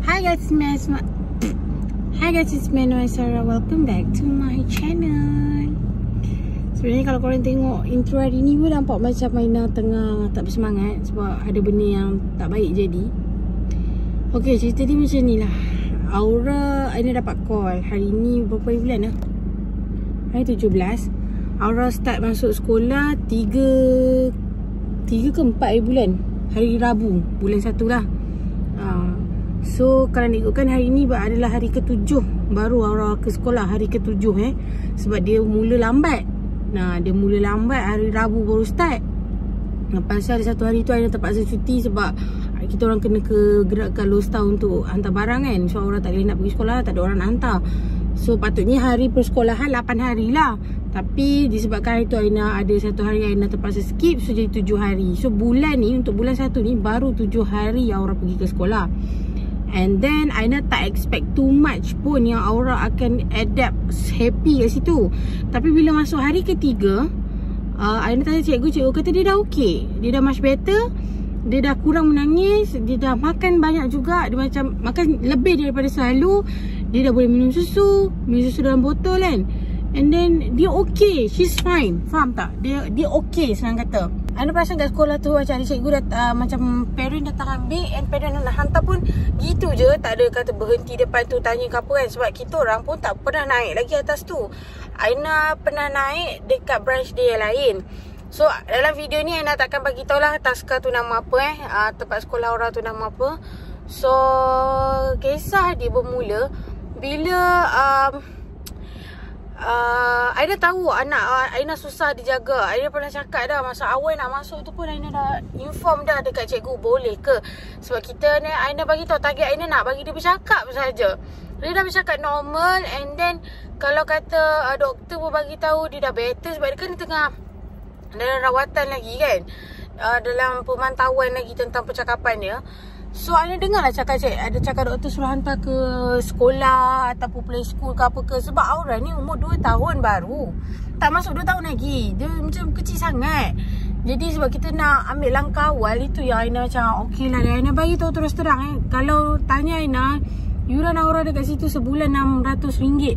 Hi guys, it's me Sarah. Welcome back to my channel. Sebenarnya kalau korang tengok intro hari ni pun nampak macam Aina tengah tak bersemangat sebab ada benda yang tak baik jadi. Okay, cerita dia macam ni lah. Aura, Aina dapat call hari ni berapa bulan lah? Hari 17. Aura start masuk sekolah 3 ke 4 bulan. Hari Rabu, bulan 1 lah. So kalau nak ikutkan hari ni adalah hari ke-7 baru Aura ke sekolah, hari ke-7 sebab dia mula lambat. Dia mula lambat hari Rabu baru start. Lepas ada satu hari tu Aina terpaksa cuti sebab kita orang kena ke gerakkan Lostar untuk hantar barang kan. So Aura tak boleh nak pergi sekolah, tak ada orang nak hantar. So patutnya hari persekolahan 8 hari lah. Tapi disebabkan hari tu Aina ada satu hari Aina terpaksa skip, so jadi 7 hari. So bulan ni, untuk bulan 1 ni baru 7 hari Aura pergi ke sekolah. And then Aina tak expect too much pun yang Aura akan adapt happy kat situ. Tapi bila masuk hari ketiga, Aina tanya cikgu kata dia dah okay, dia dah much better. Dia dah kurang menangis, dia dah makan banyak juga. Dia macam makan lebih daripada selalu. Dia dah boleh minum susu dalam botol kan. And then dia okay, she's fine. Faham tak? Dia okay senang kata. Aina perasan kat sekolah tu macam ada cikgu macam parent datang ambil, and parent nak hantar pun gitu je. Tak ada kata berhenti depan tu tanya ke apa kan. Sebab kita orang pun tak pernah naik lagi atas tu. Aina pernah naik dekat branch dia yang lain. So dalam video ni Aina takkan bagi tahu lah taska tu nama apa tempat sekolah Aura tu nama apa. So kisah dia bermula bila Aina tahu anak Aina susah dijaga. Aina pernah cakap dah masa awal nak masuk tu pun Aina dah inform dah dekat cikgu boleh ke. Sebab kita ni Aina bagi tahu target Aina nak bagi dia bercakap saja. Dia dah bercakap normal, and then kalau kata doktor pun bagi tahu dia dah better sebab dia kan tengah dalam rawatan lagi kan, dalam pemantauan lagi tentang percakapan dia. So Aina dengar lah ada cakap doktor suruh hantar ke sekolah ataupun play school ke apa ke. Sebab Aura ni umur 2 tahun baru, tak masuk 2 tahun lagi. Dia macam kecil sangat. Jadi sebab kita nak ambil langkah awal, itu yang Aina macam okey lah. Aina bagi tahu terus terang kalau tanya Aina, yuran Aura dekat situ sebulan RM600.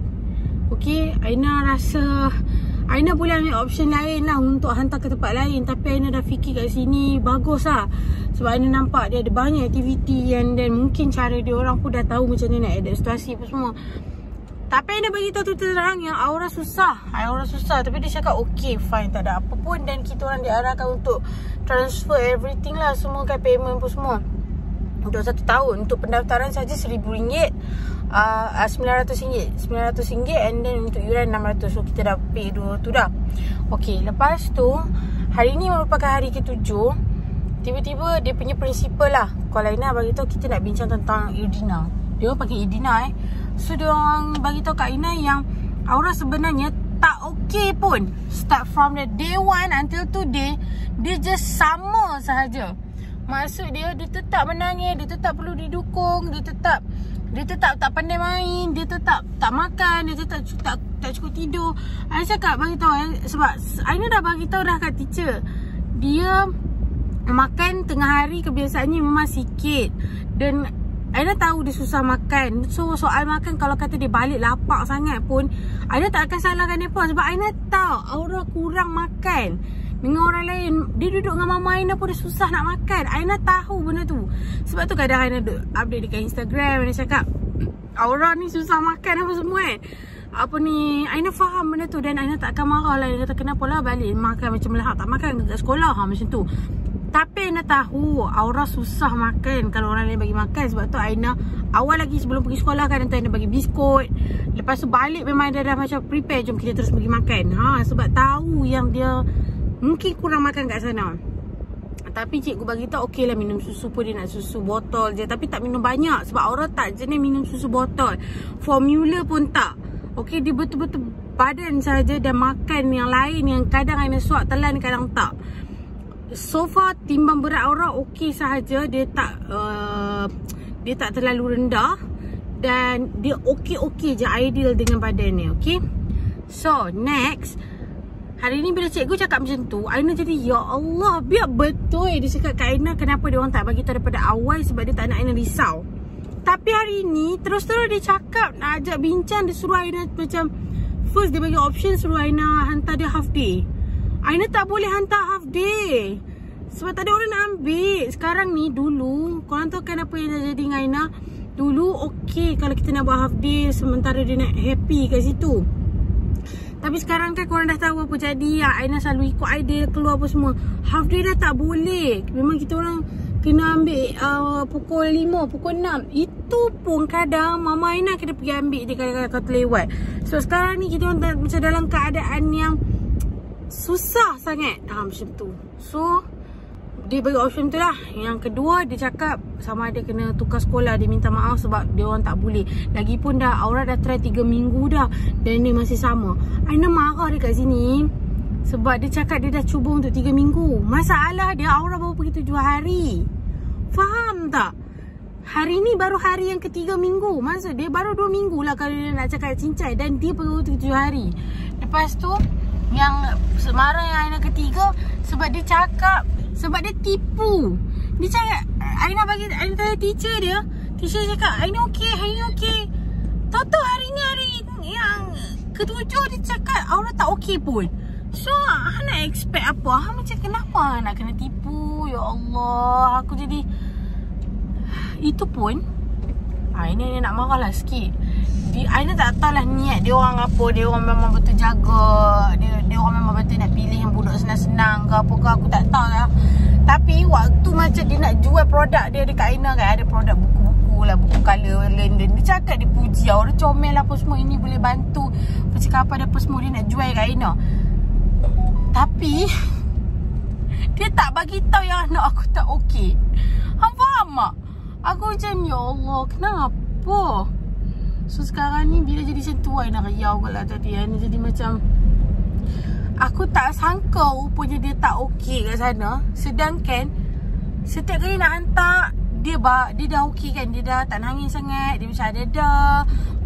Okey, Aina rasa Aina boleh ambil option lain lah untuk hantar ke tempat lain. Tapi Aina dah fikir kat sini bagus lah. Sebab Aina nampak dia ada banyak aktiviti, and then mungkin cara dia orang pun dah tahu macam mana nak adapt situasi apa semua. Tapi Aina bagi tahu terang yang Aura susah. Tapi dia cakap okay fine, tak ada apa pun. Dan kita orang diarahkan untuk transfer everything lah, semua kan, payment pun semua. Untuk 1 tahun, untuk pendaftaran saja RM1,000, RM900, and then untuk yuran RM600. So kita dah pay dua tu dah. Okay, lepas tu hari ni merupakan hari ke-7. Tiba-tiba dia punya principal lah call Aina bagi tahu kita nak bincang tentang Edina. Dia orang pakai Edina So dia orang bagi tahu kat Aina yang Aura sebenarnya tak okay pun. Start from the day 1 until today, dia just sama sahaja. Maksud dia tetap menangis, dia tetap perlu didukung, dia tetap tak pandai main, dia tetap tak makan, dia tetap tak cukup tidur. Aina cakap bagi tahu sebab Aina dah bagi tahu dah kat teacher. Dia makan tengah hari kebiasaannya memang sikit, dan Aina tahu dia susah makan. So soal makan, kalau kata dia balik lapar sangat pun Aina tak akan salahkan dia pun. Sebab Aina tahu Aura kurang makan dengan orang lain. Dia duduk dengan mama Aina pun dia susah nak makan. Aina tahu benda tu. Sebab tu kadang Aina update dekat Instagram, Aina cakap Aura ni susah makan apa semua kan. Aina faham benda tu, dan Aina tak akan marah lah. Aina kata kenapa lah balik makan macam melahap tak makan kat sekolah macam tu. Tapi Aina tahu Aura susah makan kalau orang lain bagi makan. Sebab tu Aina awal lagi sebelum pergi sekolah kan, Aina bagi biskut. Lepas tu balik memang dia dah macam prepare, jom kita terus pergi makan. Sebab tahu yang dia mungkin kurang makan kat sana. Tapi cikgu bagi tahu okey lah, minum susu pun dia nak susu botol je, tapi tak minum banyak. Sebab Aura tak jenis minum susu botol, formula pun tak. Okey, dia betul-betul badan saja, dan makan yang lain yang kadang Aina suap telan, kadang tak. So far timbang berat Aura okey sahaja. Dia tak terlalu rendah, dan dia okey-okey je, ideal dengan badan dia. Okey. So next, hari ni bila cikgu cakap macam tu, Aina jadi ya Allah, biar betul dia cakap kat Aina kenapa dia orang tak bagi tahu daripada awal. Sebab dia tak nak Aina risau. Tapi hari ni terus-terus dia cakap nak ajak bincang. Dia suruh Aina macam, first dia bagi option suruh Aina hantar dia half day. Aina tak boleh hantar half day sebab tak ada orang nak ambil. Sekarang ni, dulu korang tahu kan apa yang dah jadi dengan Aina. Dulu okey kalau kita nak buat half day sementara dia nak happy kat situ. Tapi sekarang kan korang dah tahu apa jadi. Aina selalu ikut idea keluar apa semua. Half day dah tak boleh. Memang kita orang kena ambil pukul 5, pukul 6. Itu pun kadang Mama Aina kena pergi ambil dia kadang-kadang kau terlewat. So sekarang ni kita orang macam dalam keadaan yang susah sangat. Macam tu. So dia bagi option tu lah. Yang kedua dia cakap sama ada kena tukar sekolah. Dia minta maaf sebab dia orang tak boleh. Lagipun dah Aura dah try 3 minggu dah dan dia masih sama. Aina marah dekat sini sebab dia cakap dia dah cuba untuk 3 minggu. Masalah dia Aura baru pergi 7 hari. Faham tak? Hari ni baru hari yang ketiga minggu. Maksud dia baru 2 minggu lah kalau dia nak cakap cincai. Dan dia pergi 7 hari. Lepas tu yang semarah yang Aina ketiga sebab dia cakap, sebab dia tipu. Dia cakap, Aina tanya teacher dia. Teacher cakap, Aina okey, Aina okey. Tahu-tahu hari ni hari yang ketujuh dia cakap Aura tak okey pun. So, nak expect apa? Macam kenapa nak kena tipu? Ya Allah, aku jadi... Itu pun Aina nak marah lah sikit. Aina tak tahulah niat dia orang apa. Dia orang memang betul jaga. Dia orang memang betul nak pilih yang budak senang-senang ke apa ke, aku tak tahu lah. Tapi waktu macam dia nak jual produk dia dekat Aina kan, ada produk buku-buku lah, buku colour London. Dia cakap dia puji orang comel lah apa semua, ini boleh bantu percakapan apa semua dia nak jual kat Aina. Tapi dia tak bagi tahu yang anak aku tak okey. Hang faham tak? Aku macam ya Allah, kenapa? So sekarang ni bila jadi macam tu Aina riau kat lah tadi. Aina jadi macam, aku tak sangka rupanya dia tak okey kat sana. Sedangkan setiap kali nak hantar dia dah okey kan. Dia dah tak nangis sangat. Dia macam ada dah.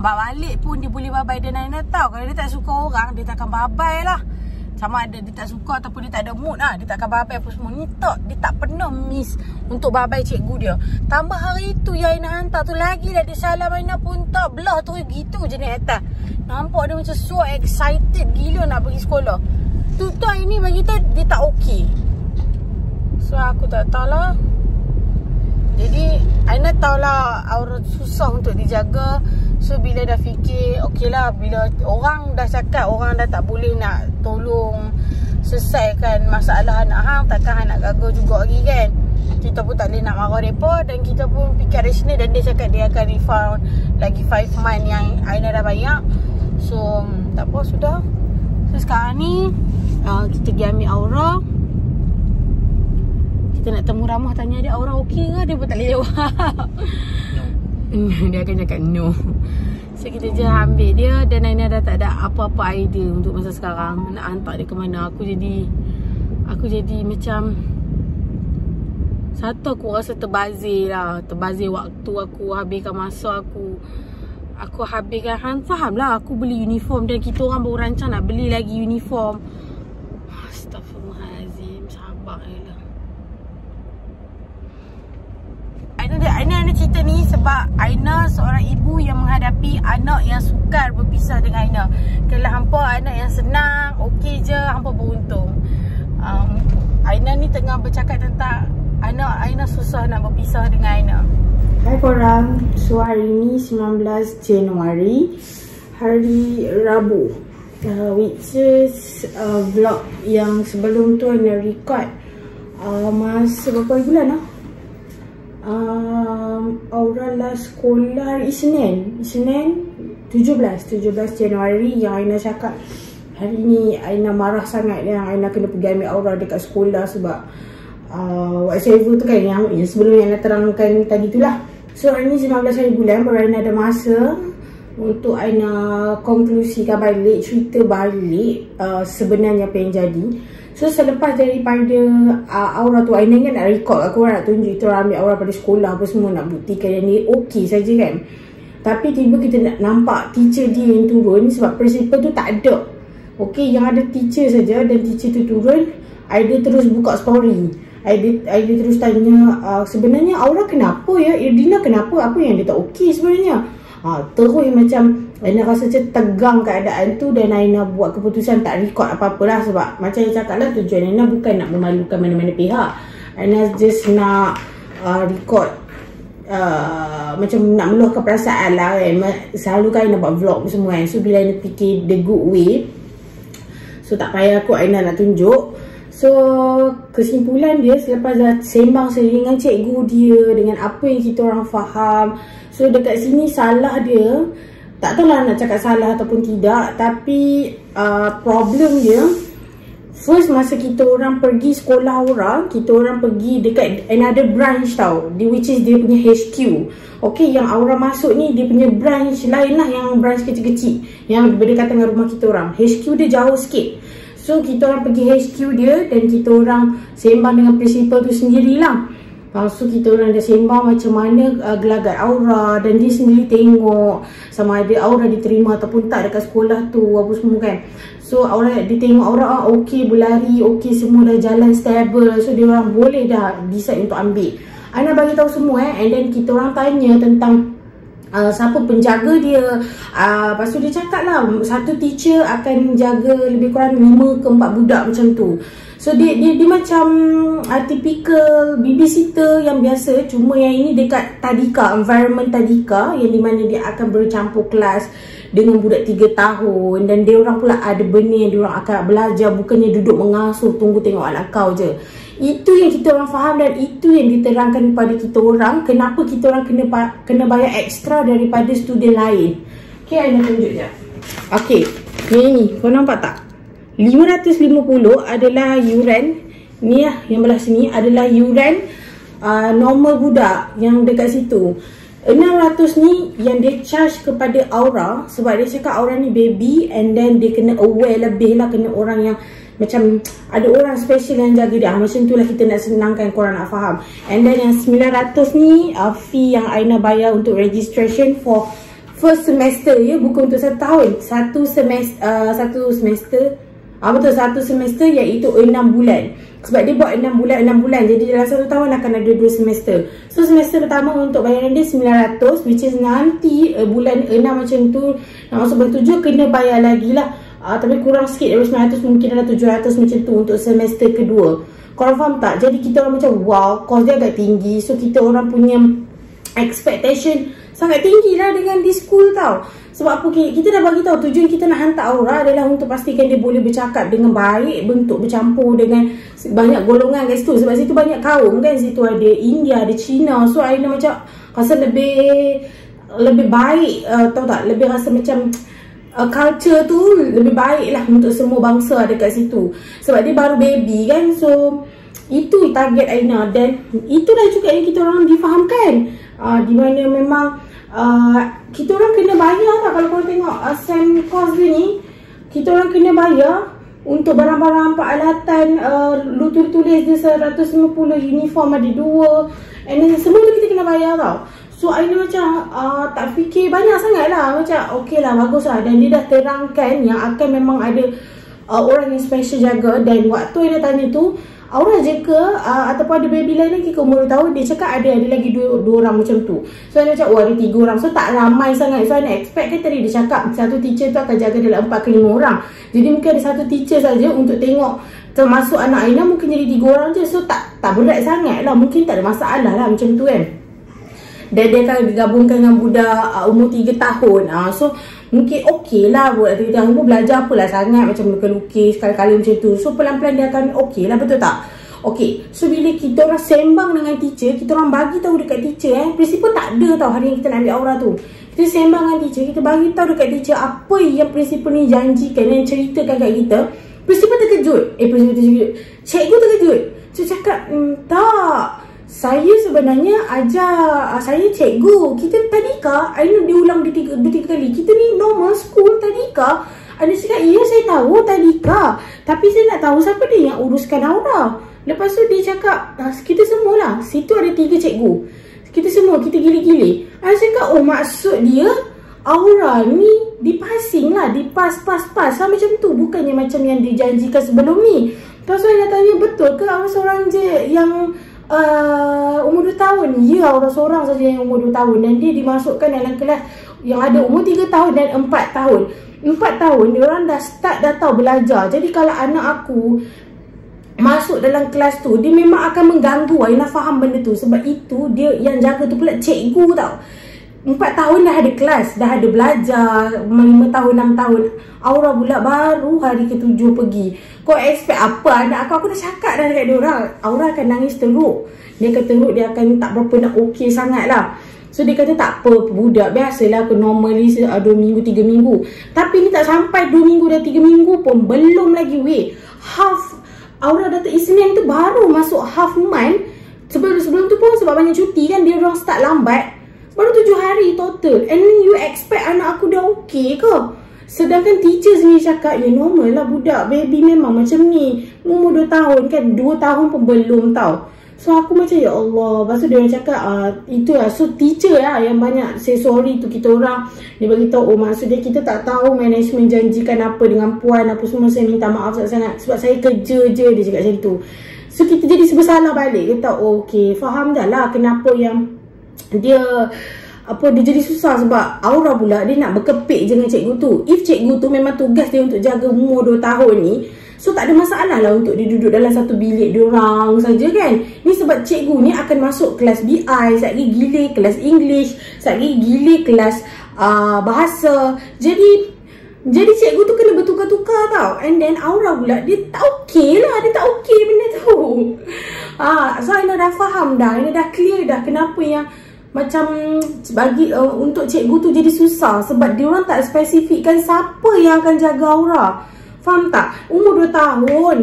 Balik pun dia boleh babai. Dan Aina tahu kalau dia tak suka orang, dia takkan babai lah. Sama ada dia tak suka ataupun dia tak ada mood lah, dia takkan babai apa semua. Ni tak, dia tak pernah miss untuk babai cikgu dia. Tambah hari tu yang Aina hantar tu lagi dah dia salam Aina pun tak. Belah tu gitu je ni atas. Nampak dia macam so excited gila nak pergi sekolah. Tu hari ni bagi tahu dia tak okey. So aku tak tahulah. Jadi Aina tahulah Aura susah untuk dijaga. So bila dah fikir okey lah, bila orang dah cakap orang dah tak boleh nak tolong selesaikan masalah anak hang, takkan hang nak gagal juga lagi kan. Kita pun tak boleh nak marah mereka. Dan kita pun fikir rasional. Dan dia cakap dia akan refund lagi 5 month yang Aina dah bayar. So tak apa, sudah. So sekarang ni kita pergi ambil Aura. Kita nak temu Ramah, tanya dia Aura okey ke? Dia pun tak boleh jawab. No. Dia akan cakap no. So kita je ambil dia. Dan Aina dah tak ada apa-apa idea untuk masa sekarang nak hantar dia ke mana. Aku jadi macam, satu aku rasa terbazir lah. Terbazir waktu aku, habiskan masa aku. Aku habiskan, hang faham lah, aku beli uniform. Dan kita orang baru rancang nak beli lagi uniform. Astaghfirullahalazim. Sabar je lah. Aina cerita ni sebab Aina seorang ibu yang menghadapi anak yang sukar berpisah dengan Aina. Kalau hampa anak yang senang, okey je, hampa beruntung. Aina ni tengah bercakap tentang anak Aina susah nak berpisah dengan Aina. Hai korang. So hari ni 19 Januari, hari Rabu, which is vlog yang sebelum tu Aina record masa berapa bulan lah. Aura lah sekolah hari Isnin 17 Januari yang Aina cakap hari ni Aina marah sangat yang Aina kena pergi ambil Aura dekat sekolah sebab whatever tu kan yang sebelum yang Aina terangkan tadi tu lah. So hari ni 19 hari bulan baru Aina ada masa untuk Aina konklusikan balik, cerita balik sebenarnya apa yang jadi. So selepas daripada Aura tu, Aina ingat nak record, aku nak tunjuk kita orang ambil Aura pada sekolah apa semua, nak buktikan yang ni okey saja kan. Tapi tiba kita nak nampak teacher dia yang turun sebab principal tu tak ada. Okey, yang ada teacher saja dan teacher tu turun, Aida terus buka story. Dia terus tanya, sebenarnya Aura kenapa ya? Irdina kenapa? Apa yang dia tak okey sebenarnya? Terus macam Aina rasa macam tegang keadaan tu, dan Aina buat keputusan tak record apa-apa lah. Sebab macam saya cakap lah, tujuan Aina bukan nak memalukan mana-mana pihak. Aina just nak record macam nak meluahkan perasaan lah kan. Selalu kan Aina buat vlog semua kan. So bila Aina fikir the good way, so tak payah kot Aina nak tunjuk. So kesimpulan dia, selepas dah sembang sendiri dengan cikgu dia, dengan apa yang kita orang faham, so dekat sini salah dia, tak tahulah nak cakap salah ataupun tidak, tapi problem dia, first masa kita orang pergi sekolah Aura, kita orang pergi dekat another branch tau, which is dia punya HQ. Okay, yang Aura masuk ni dia punya branch lain lah, yang branch kecil-kecil yang berdekatan dengan rumah kita orang. HQ dia jauh sikit. So kita orang pergi HQ dia, dan kita orang sembang dengan principal tu sendirilah. So kita orang dah sembang macam mana gelagat Aura, dan dia sendiri tengok sama ada Aura diterima ataupun tak dekat sekolah tu, apa semua kan. So dia tengok Aura okey, berlari okey, semua dah jalan stable. So dia orang boleh dah decide untuk ambil. Ana bagi tahu semua and then kita orang tanya tentang siapa penjaga dia. Lepas tu dia cakap lah, satu teacher akan jaga lebih kurang 5 ke 4 budak macam tu. So dia macam typical babysitter yang biasa, cuma yang ini dekat tadika, environment tadika, yang di mana dia akan bercampur kelas dengan budak 3 tahun, dan dia orang pula ada benda yang dia orang akan belajar, bukannya duduk mengasuh tunggu tengok anak kau je. Itu yang kita orang faham, dan itu yang diterangkan kepada kita orang kenapa kita orang kena bayar ekstra daripada student lain. Okay, Aina tunjuk je. Okay, ni kau nampak tak? 550 adalah yuran. Ni lah yang belah sini adalah yuran normal budak yang dekat situ. 600 ni yang dia charge kepada Aura, sebab dia cakap Aura ni baby, and then dia kena aware lebih lah, kena orang yang macam ada orang special yang jaga dia. Macam tu lah kita nak senangkan korang nak faham. And then yang 900 ni fee yang Aina bayar untuk registration for first semester ya, bukan untuk 1 tahun. Satu semester betul, satu semester iaitu 6 bulan. Sebab dia buat 6 bulan. Jadi dalam 1 tahun akan ada 2 semester. So semester pertama untuk bayaran dia 900, which is nanti bulan 6 macam tu, nak masuk bulan 7 kena bayar lagi lah. Tapi kurang sikit dari 900, mungkin ada 700 macam tu untuk semester kedua. Korang faham tak? Jadi kita orang macam wow, cost dia agak tinggi. So kita orang punya expectation sangat tinggi lah dengan di school tau. Sebab apa? Kita dah bagi tahu tujuan kita nak hantar Aura adalah untuk pastikan dia boleh bercakap dengan baik, bentuk bercampur dengan banyak golongan kat situ. Sebab situ banyak kaum kan, situ ada India, ada Cina. So Aina macam rasa lebih baik, tahu tak? Lebih rasa macam culture tu lebih baik lah untuk semua bangsa dekat situ. Sebab dia baru baby kan. So itu target Aina, dan itulah juga yang kita orang difahamkan. Di mana memang kita orang kena bayar lah. Kalau korang tengok SEM cost dia ni, kita orang kena bayar untuk barang-barang peralatan, tulis dia 150, uniform ada 2, and then semua tu kita kena bayar tau. So Aina macam tak fikir banyak sangat lah. Macam okey lah, bagus lah. Dan dia dah terangkan yang akan memang ada orang yang special jaga. Dan waktu Aina tanya tu, Aura je ke ataupun ada baby lain lagi ke umur 2 tahun, dia cakap ada lagi 2 orang macam tu. So Aina macam ada 3 orang. So tak ramai sangat. So Aina expect kan tadi dia cakap satu teacher tu akan jaga dalam 4 ke 5 orang. Jadi mungkin ada satu teacher saja untuk tengok termasuk anak Aina, mungkin jadi 3 orang je. So tak berat sangat lah. Mungkin tak ada masalah lah macam tu kan. Dan dia akan digabungkan dengan budak umur 3 tahun. So mungkin okey lah buat 3 tahun pun belajar apalah sangat, macam lukis-lukis sekali-kali macam tu. So pelan-pelan dia akan okey lah, betul tak? Okey, so bila kita orang sembang dengan teacher, kita orang bagi tahu dekat teacher prinsipal tak ada tau hari yang kita nak ambil Aura tu. Kita sembang dengan teacher, kita bagi tahu dekat teacher apa yang prinsipal ni janjikan dan ceritakan kat kita. Prinsipal terkejut. Cikgu terkejut. So cakap, tak, saya sebenarnya ajar, saya cikgu. Kita tadika, Aina diulang 3 kali. Kita ni normal school tadika. Aina cakap, ya saya tahu tadika, tapi saya nak tahu siapa dia yang uruskan Aura. Lepas tu dia cakap, kita semualah, situ ada 3 cikgu. Kita semua, kita gili-gili. Aina cakap, oh maksud dia Aura ni dipasing lah, dipas lah macam tu. Bukannya macam yang dijanjikan sebelum ni. Lepas tu Aina tanya, betul ke Aura seorang je yang umur 2 tahun? Ya, Aura seorang saja yang umur 2 tahun. Dan dia dimasukkan dalam kelas yang ada umur 3 tahun dan 4 tahun. 4 tahun, diorang dah start dah tahu belajar. Jadi kalau anak aku masuk dalam kelas tu, dia memang akan mengganggu. Aina faham benda tu. Sebab itu dia yang jaga tu pula cikgu tau. 4 tahun dah ada kelas, dah ada belajar. 5 tahun, 6 tahun. Aura pula baru hari ke-7 pergi. Kau expect apa anak aku? Aku dah cakap dah dekat diorang, Aura akan nangis teruk. Dia akan teruk, dia akan tak berapa nak okey sangat lah. So dia kata tak apa, budak biasalah aku normally 2 minggu, 3 minggu. Tapi ni tak sampai 2 minggu dan 3 minggu pun belum lagi weh. Half Aura datang Isnin tu baru masuk half month. Sebelum tu pun sebab banyak cuti kan, dia orang start lambat. Baru 7 hari total. And then you expect anak aku dah okey ke? Sedangkan teacher sendiri cakap, ya normal lah budak, baby memang macam ni. Umur 2 tahun kan, 2 tahun pun belum tau. So aku macam ya Allah. Lepas tu dia orang cakap itu lah. So teacher lah yang banyak say sorry tu kita orang. Dia beritahu, oh maksudnya kita tak tahu management janjikan apa dengan puan apa semua. Saya minta maaf sangat-sangat sebab saya kerja je, dia cakap macam tu. So kita jadi bersalah balik. Kita oh, okay, faham dah lah kenapa yang dia jadi susah. Sebab Aura pula dia nak berkepit je dengan cikgu tu. If cikgu tu memang tugas dia untuk jaga umur 2 tahun ni, so tak ada masalah lah untuk dia duduk dalam satu bilik diorang saja kan. Ni sebab cikgu ni akan masuk kelas BI, sekejap lagi gila kelas English, sekejap lagi gila kelas bahasa. Jadi cikgu tu kena bertukar-tukar tau. And then Aura pula dia tak okey lah, dia tak okey benda tu. So Aina dah faham dah, Aina dah clear dah kenapa yang macam bagi untuk cikgu tu jadi susah. Sebab diorang tak spesifikkan siapa yang akan jaga Aura. Faham tak? Umur 2 tahun.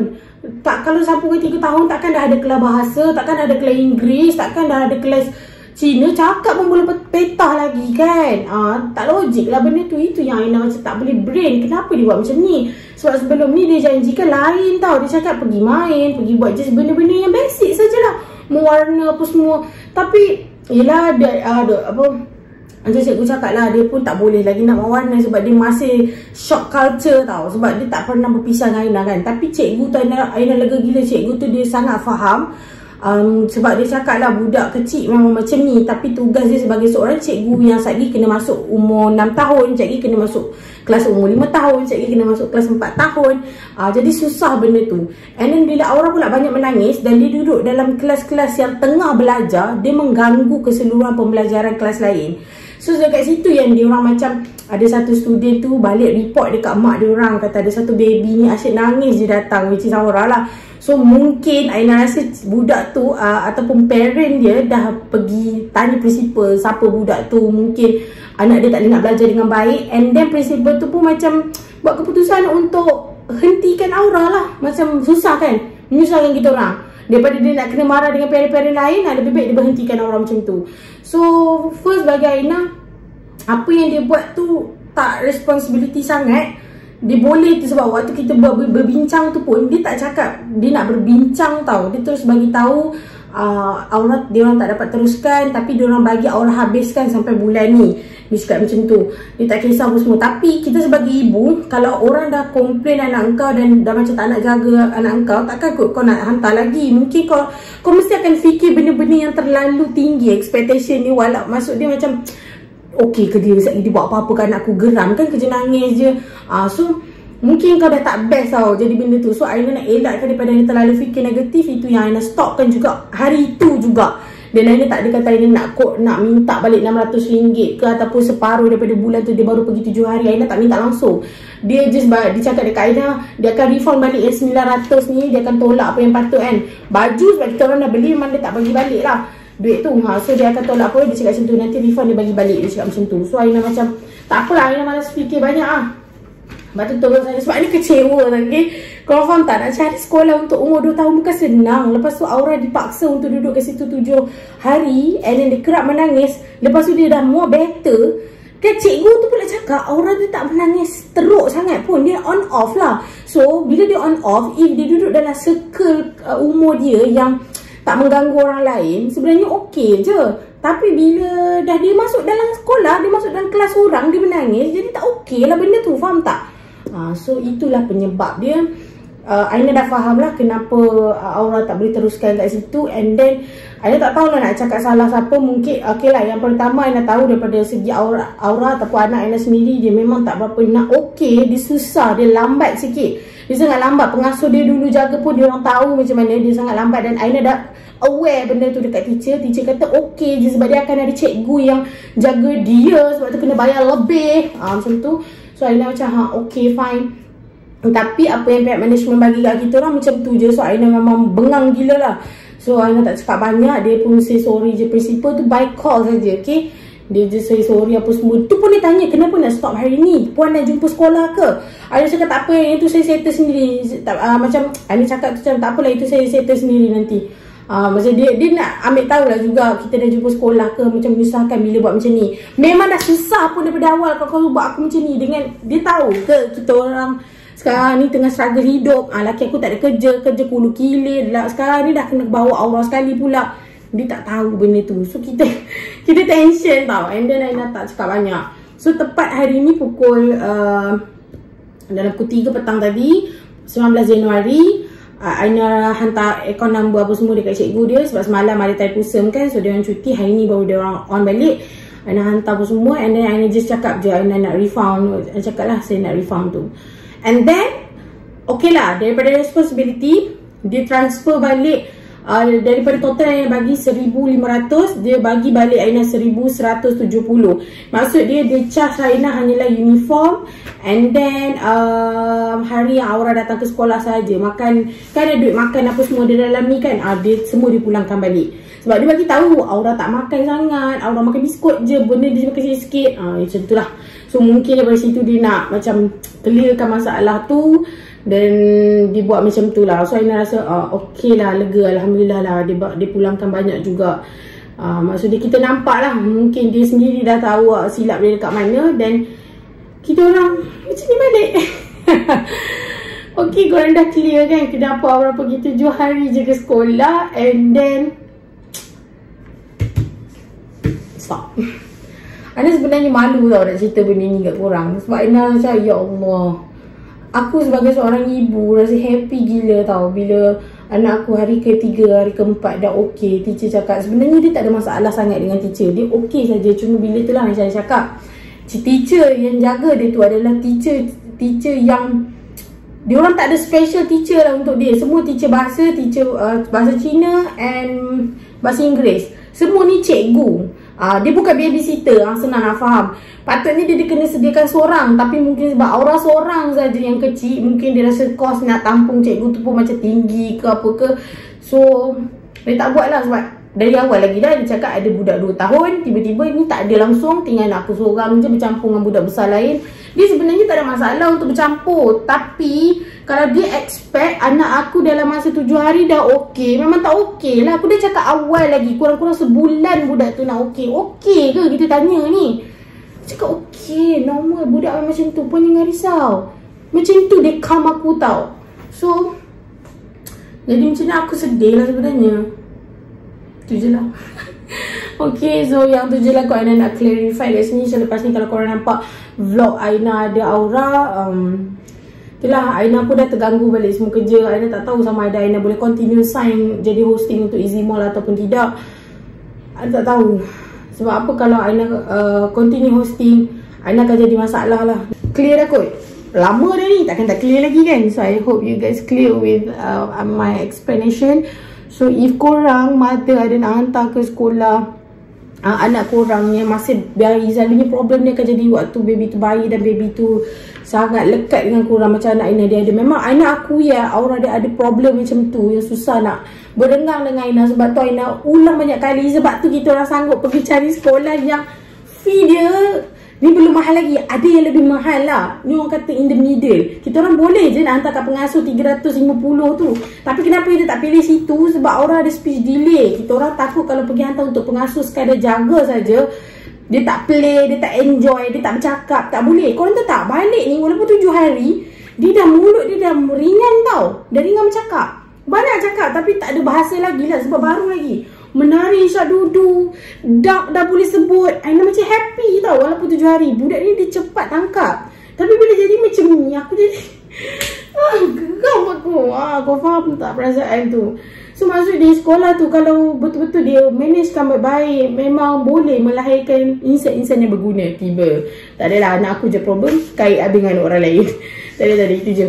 Tak, kalau sampai 3 tahun takkan dah ada kelas bahasa, takkan dah ada kelas Inggeris, takkan dah ada kelas Cina. Cakap pun boleh petah lagi kan. Tak logik lah benda tu. Itu yang Aina macam tak boleh brain. Kenapa dia buat macam ni? Sebab sebelum ni dia janjikan lain tau. Dia cakap pergi main, pergi buat just benda-benda yang basic sajalah, mewarna apa semua. Tapi yelah dia apa, macam cikgu cakap lah, dia pun tak boleh lagi nak mewarna sebab dia masih shock culture tau. Sebab dia tak pernah berpisah dengan Aina kan. Tapi cikgu tu Aina lega gila. Cikgu tu dia sangat faham. Sebab dia cakap lah budak kecil memang macam ni. Tapi tugas dia sebagai seorang cikgu yang sekejap lagi kena masuk umur 6 tahun, sekejap lagi kena masuk kelas umur 5 tahun, sekejap lagi kena masuk kelas 4 tahun. Jadi susah benda tu. And then bila Aura pula banyak menangis dan dia duduk dalam kelas-kelas yang tengah belajar, dia mengganggu keseluruhan pembelajaran kelas lain. So dekat situ yang dia orang macam ada satu student tu balik report dekat mak dia orang, kata ada satu baby ni asyik nangis je datang, which is Aura lah. So mungkin Aina rasa budak tu ataupun parent dia dah pergi tanya principal siapa budak tu, mungkin anak dia tak boleh nak belajar dengan baik. And then principal tu pun macam buat keputusan untuk hentikan Aura lah. Macam susah kan, menyusahkan kita orang. Daripada dia nak kena marah dengan parent-parent lain, lebih baik dia berhentikan Aura macam tu. So first bagi Aina, apa yang dia buat tu tak responsibility sangat. Dia boleh tu sebab waktu kita berbincang tu pun dia tak cakap dia nak berbincang tau. Dia terus bagi tahu Aura dia orang tak dapat teruskan, tapi dia orang bagi Aura habiskan sampai bulan ni. Dia cakap macam tu. Dia tak kisah apa semua. Tapi kita sebagai ibu, kalau orang dah komplain anak kau dan dah macam tak nak jaga anak kau, takkan kau nak hantar lagi. Mungkin kau mesti akan fikir benda-benda yang terlalu tinggi expectation ni. Walau maksud dia macam okey ke dia buat apa-apa kan aku geram kan, kerja nangis je. So mungkin kau dah tak best tau jadi benda tu. So Aina nak elakkan daripada Aina terlalu fikir negatif. Itu yang Aina stopkan juga hari itu juga. Dan Aina tak ada kata Aina nak minta balik RM600 ke ataupun separuh daripada bulan tu dia baru pergi 7 hari. Aina tak minta langsung. Dia just dia cakap dekat Aina dia akan refund balik yang RM900 ni. Dia akan tolak apa yang patut kan. Baju sebab kita orang dah beli memang dia tak bagi balik lah duit tu. So dia akan tolak apa, dia cakap macam tu, nanti refund dia bagi balik. Dia cakap macam tu. So Aina macam tak apalah, Aina malas fikir banyak Lepas tu terus saja sebab Aina kecewa lagi. Kau faham tak, nak cari sekolah untuk umur 2 tahun bukan senang. Lepas tu Aura dipaksa untuk duduk ke situ 7 hari. And then dia kerap menangis. Lepas tu dia dah more better kan, cikgu tu pula cakap Aura dia tak menangis teruk sangat pun, dia on off lah. So bila dia on off, if dia duduk dalam circle umur dia yang tak mengganggu orang lain, sebenarnya okey je. Tapi bila dah dia masuk dalam sekolah, dia masuk dalam kelas orang, dia menangis, jadi tak okey lah benda tu. Faham tak? So itulah penyebab dia. Aina dah faham lah kenapa Aura tak boleh teruskan kat situ. And then Aina tak tahu lah nak cakap salah siapa. Mungkin okay lah, yang pertama Aina tahu daripada segi Aura ataupun anak Aina sendiri, dia memang tak berapa nak okay. Dia susah, dia lambat sikit. Dia sangat lambat. Pengasuh dia dulu jaga pun dia orang tahu macam mana dia sangat lambat. Dan Aina dah aware benda tu dekat teacher. Teacher kata okay je sebab dia akan ada cikgu yang jaga dia, sebab tu kena bayar lebih, macam tu. So Aina macam okay fine. Tapi apa yang pihak management bagi kat kita orang macam tu je. So Aina memang bengang gila lah. So Aina tak cakap banyak. Dia pun say sorry je. Principal tu by call saja, okay. Dia je say sorry apa semua. Tu pun dia tanya kenapa nak stop hari ni, puan nak jumpa sekolah ke? Aina cakap tak apa, yang itu saya settle sendiri. Macam Aina cakap tu macam tak apalah, itu saya settle sendiri nanti. Macam dia nak ambil tahu lah juga kita dah jumpa sekolah ke, macam menyusahkan bila buat macam ni. Memang dah susah pun daripada awal kalau buat aku macam ni. Dengan dia tahu ke kita orang sekarang ni tengah struggle hidup. Laki aku tak ada kerja kulu kilir lah. Sekarang ni dah kena bawa Aura sekali pula. Dia tak tahu benda tu. So kita tension tau. And then Aina tak cakap banyak. So tepat hari ni pukul dalam pukul 3 petang tadi, 19 Januari, Aina hantar akaun number apa semua dekat cikgu dia. Sebab semalam ada typhoon kan, so dia orang cuti. Hari ni baru dia orang on balik. Aina hantar apa semua. And then Aina just cakap je Aina nak refund. Aina cakap lah saya nak refund tu. And then okay lah, daripada responsibility dia transfer balik daripada total yang bagi 1,500, dia bagi balik Aina 1,170. Maksud dia charge Aina hanyalah uniform. And then hari yang Aura datang ke sekolah saja. Makan, kan ada duit makan apa semua dia dalam ni kan, dia semua dipulangkan balik. Sebab dia bagi tahu Aura tak makan sangat, Aura makan biskut je, benda dia makan sikit-sikit. Macam tu lah. So mungkin daripada situ dia nak macam clearkan masalah tu, dan dia buat macam tu lah. So Aina rasa okay lah, lega, Alhamdulillah lah. Dia pulangkan banyak juga. Maksudnya kita nampak lah, mungkin dia sendiri dah tahu silap dia dekat mana. Dan kita orang macam ni balik. Okay, korang dah clear kan kenapa Aura pergi 7 hari je ke sekolah. And then stop. Aina sebenarnya malu tau nak cerita benda ni kat korang. Sebab Aina macam ya Allah, aku sebagai seorang ibu rasa happy gila tau bila anak aku hari ke-3, hari ke-4 dah okey. Teacher cakap sebenarnya dia tak ada masalah sangat dengan teacher, dia okey saja. Cuma bila tu lah macam saya cakap, teacher yang jaga dia tu adalah teacher yang dia orang tak ada special teacher lah untuk dia. Semua teacher bahasa Cina and bahasa Inggeris. Semua ni cikgu. Dia bukan babysitter, senang nak faham. Patutnya dia kena sediakan seorang, tapi mungkin sebab Aura seorang saja yang kecil, mungkin dia rasa kos nak tampung cikgu tu pun macam tinggi ke apa ke. So dia tak buat lah. Sebab dari awal lagi dah dia cakap ada budak 2 tahun, tiba-tiba ni tak ada langsung, tinggal anak aku seorang je bercampur dengan budak besar lain. Dia sebenarnya tak ada masalah untuk bercampur, tapi kalau dia expect anak aku dalam masa 7 hari dah okey, memang tak okey lah. Aku dah cakap awal lagi, kurang-kurang sebulan budak tu nak okey. Okey ke kita tanya ni? Cakap okey, normal, budak macam tu pun jangan risau. Macam tu dia calm aku tau. So jadi macam ni aku sedih lah sebenarnya. Tu je lah. Okay, so yang tu je lah kot Aina nak clarify kat sini. So lepas ni kalau korang nampak vlog Aina ada Aura, itulah Aina pun dah terganggu balik semua kerja. Aina tak tahu sama ada Aina boleh continue sign jadi hosting untuk Easy Mall ataupun tidak. Aina tak tahu. Sebab apa kalau Aina continue hosting, Aina akan jadi masalah lah. Clear dah kot? Lama dah ni, takkan tak clear lagi kan? So I hope you guys clear with my explanation. So if korang mother ada nak hantar ke sekolah anak korang yang masih bayi, selalunya problem dia akan jadi waktu baby tu bayi dan baby tu sangat lekat dengan korang. Macam anak Aina, dia ada, memang anak aku ya, Aura dia ada problem macam tu yang susah nak berenang dengan Aina. Sebab tu Aina ulang banyak kali. Sebab tu kita orang sanggup pergi cari sekolah yang fee dia ni belum mahal lagi. Ada yang lebih mahal lah. Ni orang kata in the middle. Kita orang boleh je nak hantar kat pengasuh 350 tu. Tapi kenapa kita tak pilih situ? Sebab Aura ada speech delay. Kita orang takut kalau pergi hantar untuk pengasuh sekadar jaga saja, dia tak play, dia tak enjoy, dia tak bercakap. Tak boleh. Korang tahu tak, balik ni walaupun 7 hari, dia dah mulut dia dah ringan tau. Dah ringan bercakap. Banyak cakap tapi tak ada bahasa lagi lah sebab baru lagi. Menari, isyak duduk, dah boleh sebut. Aina macam happy tau walaupun 7 hari. Budak ni dia cepat tangkap. Tapi bila jadi macam ni, aku jadi Geram aku. Kau faham tak perasaan tu? So maksud di sekolah tu, kalau betul-betul dia managekan baik-baik, memang boleh melahirkan insan-insan yang berguna. Tiba tak adalah anak aku je problem, kait habis dengan orang lain. Tak ada, itu je.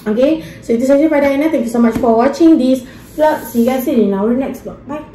Okay, so itu saja pada Aina. Thank you so much for watching this vlog. See you guys in our next vlog. Bye.